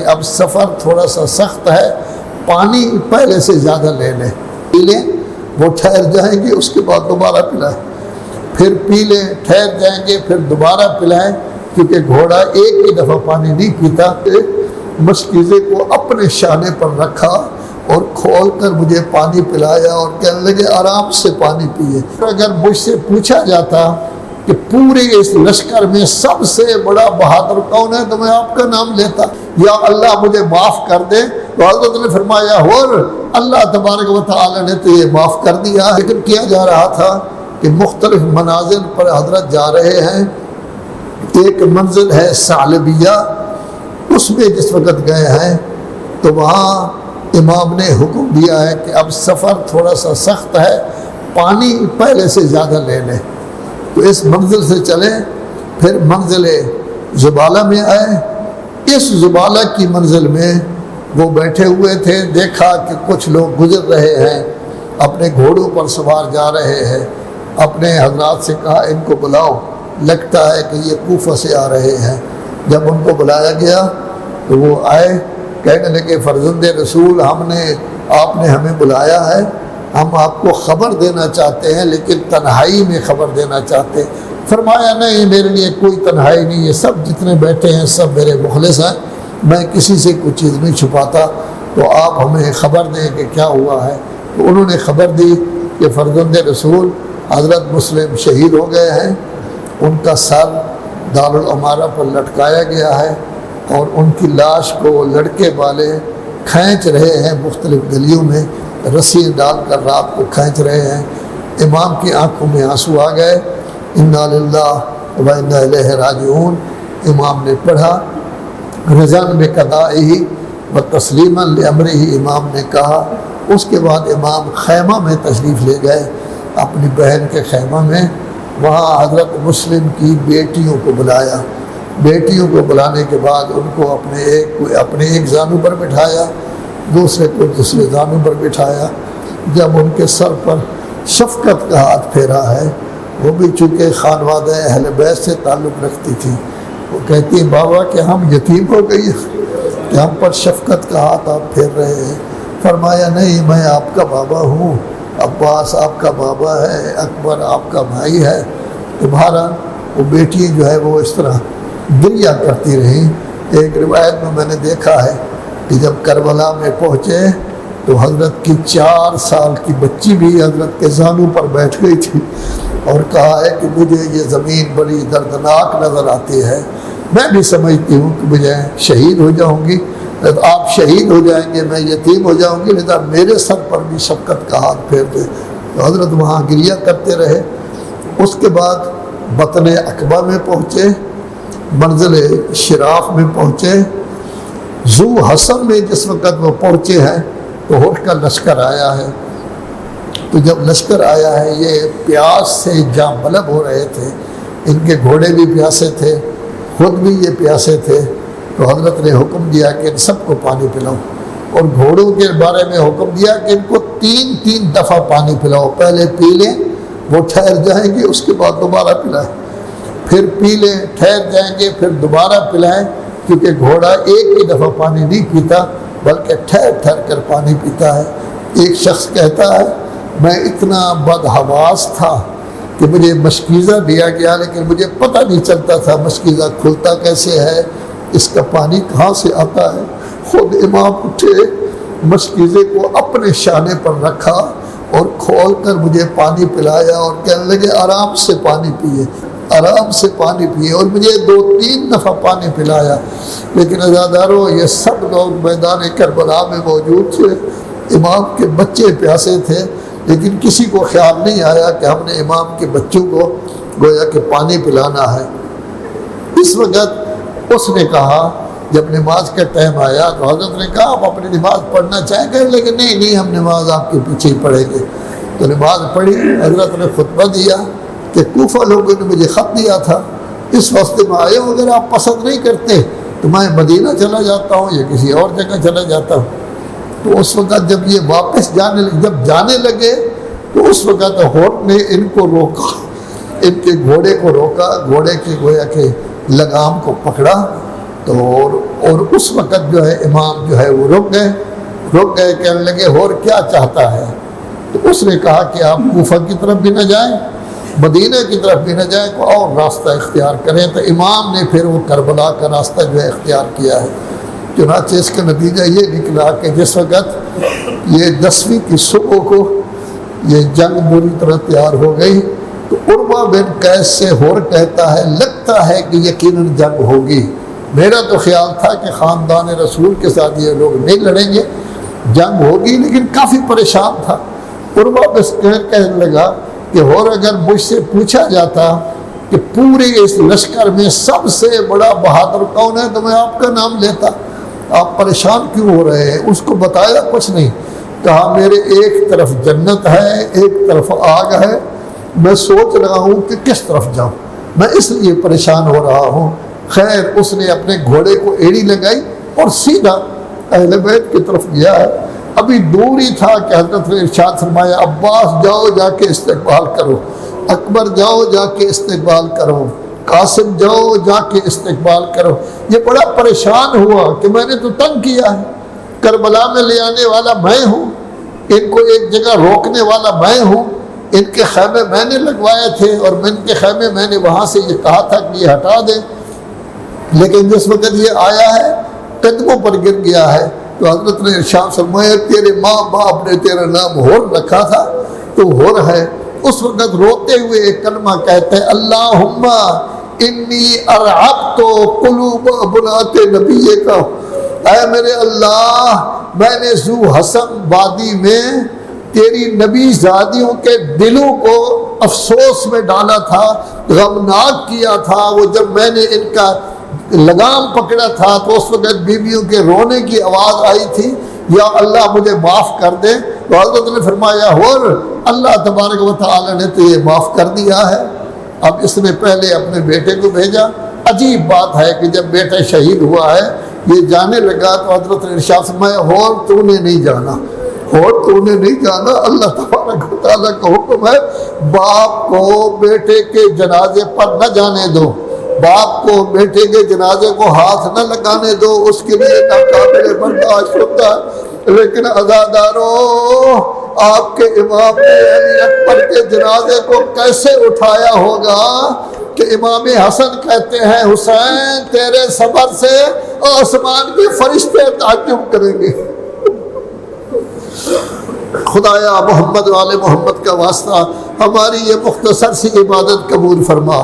کہ اب سفر تھوڑا سا سخت ہے، پانی پہلے سے زیادہ لے لیں، پی لیں، وہ ٹھہر جائیں گے، اس کے بعد دوبارہ پلائیں، پھر پی لیں، ٹھہر جائیں گے، پھر دوبارہ پلائیں، کیونکہ گھوڑا ایک ہی دفعہ پانی نہیں پیتا۔ مشکیزے کو اپنے شانے پر رکھا اور کھول کر مجھے پانی پلایا اور کہنے لگے آرام سے پانی پیئے۔ اگر مجھ سے پوچھا جاتا کہ پورے اس لشکر میں سب سے بڑا بہادر کون ہے تو میں آپ کا نام لیتا، یا اللہ مجھے معاف کر دے، تو حضرت نے فرمایا اور اللہ تبارک و تعالی نے تو یہ معاف کر دیا۔ لیکن کیا جا رہا تھا کہ مختلف منازل پر حضرت جا رہے ہیں، ایک منزل ہے ثعلبیہ، اس میں جس وقت گئے ہیں تو وہاں امام نے حکم دیا ہے کہ اب سفر تھوڑا سا سخت ہے، پانی پہلے سے زیادہ لے لیں، تو اس منزل سے چلیں، پھر منزل زبالہ میں آئے۔ اس زبالہ کی منزل میں وہ بیٹھے ہوئے تھے، دیکھا کہ کچھ لوگ گزر رہے ہیں، اپنے گھوڑوں پر سوار جا رہے ہیں، اپنے حضرات سے کہا ان کو بلاؤ، لگتا ہے کہ یہ کوفہ سے آ رہے ہیں۔ جب ان کو بلایا گیا تو وہ آئے، کہنے لگے فرزند رسول آپ نے ہمیں بلایا ہے، ہم آپ کو خبر دینا چاہتے ہیں لیکن تنہائی میں خبر دینا چاہتے ہیں۔ فرمایا نہیں، میرے لیے کوئی تنہائی نہیں ہے، سب جتنے بیٹھے ہیں سب میرے مخلص ہیں، میں کسی سے کوئی چیز نہیں چھپاتا، تو آپ ہمیں خبر دیں کہ کیا ہوا ہے۔ تو انہوں نے خبر دی کہ فرزند رسول حضرت مسلم شہید ہو گئے ہیں، ان کا سر دارالعمارہ پر لٹکایا گیا ہے اور ان کی لاش کو لڑکے والے کھینچ رہے ہیں، مختلف گلیوں میں رسی ڈال کر رات کو کھینچ رہے ہیں۔ امام کی آنکھوں میں آنسو آ گئے، انا للہ و انا الیہ راجعون۔ امام نے پڑھا رضاً بقضائہ و تسلیما لامرہ، امام نے کہا۔ اس کے بعد امام خیمہ میں تشریف لے گئے، اپنی بہن کے خیمہ میں، وہاں حضرت مسلم کی بیٹیوں کو بلایا۔ بیٹیوں کو بلانے کے بعد ان کو اپنے ایک زانو پر بٹھایا، دوسرے کو دوسرے زانو پر بٹھایا۔ جب ان کے سر پر شفقت کا ہاتھ پھیرا ہے، وہ بھی چونکہ خانوادہ اہل بیت سے تعلق رکھتی تھی، وہ کہتی ہیں بابا کہ ہم یتیم ہو گئی کہ ہم پر شفقت کا ہاتھ آپ پھیر رہے ہیں۔ فرمایا نہیں، میں آپ کا بابا ہوں، عباس آپ کا بابا ہے، اکبر آپ کا بھائی ہے۔ تمہارا وہ بیٹی جو ہے وہ اس طرح گریہ کرتی رہی۔ ایک روایت میں نے دیکھا ہے کہ جب کربلا میں پہنچے تو حضرت کی 4 سال کی بچی بھی حضرت کے زانو پر بیٹھ گئی تھی اور کہا ہے کہ مجھے یہ زمین بڑی دردناک نظر آتی ہے، میں بھی سمجھتی ہوں کہ مجھے شہید ہو جاؤں گی، آپ شہید ہو جائیں گے، میں یتیم ہو جاؤں گی، لہذا میرے سر پر بھی شفقت کا ہاتھ پھیر دے۔ تو حضرت وہاں گریہ کرتے رہے۔ اس کے بعد بطن عقبہ میں پہنچے، منزل شراف میں پہنچے۔ ذو حسن میں جس وقت وہ پہنچے ہیں تو ہوٹ کا لشکر آیا ہے۔ تو جب لشکر آیا ہے، یہ پیاس سے جاں بلب ہو رہے تھے، ان کے گھوڑے بھی پیاسے تھے، خود بھی یہ پیاسے تھے، تو حضرت نے حکم دیا کہ ان سب کو پانی پلاؤ، اور گھوڑوں کے بارے میں حکم دیا کہ ان کو 3 دفعہ پانی پلاؤ، پہلے پی لیں، وہ ٹھہر جائیں گے، اس کے بعد دوبارہ پلائیں، پھر پی لیں، ٹھہر جائیں گے، پھر دوبارہ پلائیں، کیونکہ گھوڑا ایک ہی دفعہ پانی نہیں پیتا بلکہ ٹھہر ٹھہر کر پانی پیتا ہے۔ ایک شخص کہتا ہے میں اتنا بدحواس تھا کہ مجھے مشکیزہ دیا گیا، لیکن مجھے پتہ نہیں چلتا تھا مشکیزہ کھلتا کیسے ہے، اس کا پانی کہاں سے آتا ہے۔ خود امام اٹھے، مشکیزے کو اپنے شانے پر رکھا اور کھول کر مجھے پانی پلایا اور کہنے لگے آرام سے پانی پیئے، آرام سے پانی پیئے، اور مجھے 2-3 دفعہ پانی پلایا۔ لیکن عزادارو، یہ سب لوگ میدان کربلا میں موجود تھے، امام کے بچے پیاسے تھے، لیکن کسی کو خیال نہیں آیا کہ ہم نے امام کے بچوں کو گویا کہ پانی پلانا ہے۔ اس وقت اس نے کہا، جب نماز کا ٹائم آیا تو حضرت نے کہا آپ اپنی نماز پڑھنا چاہیں گے، لیکن نہیں ہم نماز آپ کے پیچھے ہی پڑھیں گے۔ تو نماز پڑھی، حضرت نے خطبہ دیا کہ کوفہ لوگوں نے مجھے خط دیا تھا، اس واسطے میں آئے ہوں، اگر آپ پسند نہیں کرتے تو میں مدینہ چلا جاتا ہوں یا کسی اور جگہ چلا جاتا ہوں۔ تو اس وقت جب یہ واپس جانے لگے تو اس وقت ہوٹ نے ان کو روکا، ان کے گھوڑے کو روکا، گھوڑے کے گویا کہ لگام کو پکڑا تو اور اس وقت جو ہے امام جو ہے وہ رک گئے کہنے لگے اور کیا چاہتا ہے؟ تو اس نے کہا کہ آپ کوفہ کی طرف بھی نہ جائیں، مدینہ کی طرف بھی نہ جائیں، کوئی اور راستہ اختیار کریں۔ تو امام نے پھر وہ کربلا کا راستہ جو ہے اختیار کیا ہے۔ چنانچہ اس کا نتیجہ یہ نکلا کہ جس وقت یہ 10ویں کی صبح کو یہ جنگ بری طرح تیار ہو گئی تو عروہ بن قیس سے ہور کہتا ہے لگتا ہے کہ یقیناً جنگ ہوگی۔ میرا تو خیال تھا کہ خاندان رسول کے ساتھ یہ لوگ نہیں لڑیں گے، جنگ ہوگی، لیکن کافی پریشان تھا۔ عروہ کہنے لگا کہ اور اگر مجھ سے پوچھا جاتا کہ پورے اس لشکر میں سب سے بڑا بہادر کون ہے تو میں آپ کا نام لیتا، آپ پریشان کیوں ہو رہے ہیں؟ اس کو بتایا کچھ نہیں، کہا میرے ایک طرف جنت ہے ایک طرف آگ ہے، میں سوچ رہا ہوں کہ کس طرف جاؤں، میں اس لیے پریشان ہو رہا ہوں۔ خیر اس نے اپنے گھوڑے کو ایڑی لگائی اور سیدھا اہل بیت کی طرف گیا ہے۔ ابھی دور ہی تھا کہ حضرت نے ارشاد فرمایا عباس جاؤ جا کے استقبال کرو، اکبر جاؤ جا کے استقبال کرو، قاسم جاؤ جا کے استقبال کرو۔ یہ بڑا پریشان ہوا کہ میں نے تو تنگ کیا ہے، کربلا میں لے آنے والا میں ہوں، ان کو ایک جگہ روکنے والا میں ہوں، ان کے خیمے میں نے لگوائے تھے اور ان کے خیمے میں نے وہاں سے یہ کہا تھا کہ یہ ہٹا دیں، لیکن جس وقت یہ آیا ہے قدموں پر گر گیا ہے تو حضرت نے ارشاد فرمایا تیرے ماں باپ نے تیرا نام ہور رکھا تھا تو ہور ہے۔ اس وقت روتے ہوئے ایک کلمہ کہتے ہیں اللہم انی ارعبت قلوب بنات نبی کا، اے میرے اللہ میں نے ذو حسن وادی میں تیری نبی زادیوں کے دلوں کو افسوس میں ڈالا تھا، غمناک کیا تھا۔ وہ جب میں نے ان کا لگام پکڑا تھا تو اس وقت بیویوں کے رونے کی آواز آئی تھی، یا اللہ مجھے معاف کر دے۔ تو حضرت نے فرمایا اور اللہ تبارک و تعالی نے تو یہ معاف کر دیا ہے۔ اب اس نے پہلے اپنے بیٹے کو بھیجا۔ عجیب بات ہے کہ جب بیٹا شہید ہوا ہے یہ جانے لگا تو حضرت نے ارشاد فرمایا اور تو نے نہیں جانا، اور تو نے نہیں جانا، اللہ تبارک و تعالیٰ کا حکم ہے باپ کو بیٹے کے جنازے پر نہ جانے دو، باپ کو بیٹے کے جنازے کو ہاتھ نہ لگانے دو، اس کے لیے ناقابل برداشت ہوتا ہے۔ لیکن عزاداروں آپ کے امام نے علی اکبر کے جنازے کو کیسے اٹھایا ہوگا کہ امام حسن کہتے ہیں حسین تیرے صبر سے آسمان کے فرشتے تعجب کریں گے۔ خدایا محمد والے محمد کا واسطہ ہماری یہ مختصر سی عبادت قبول فرما۔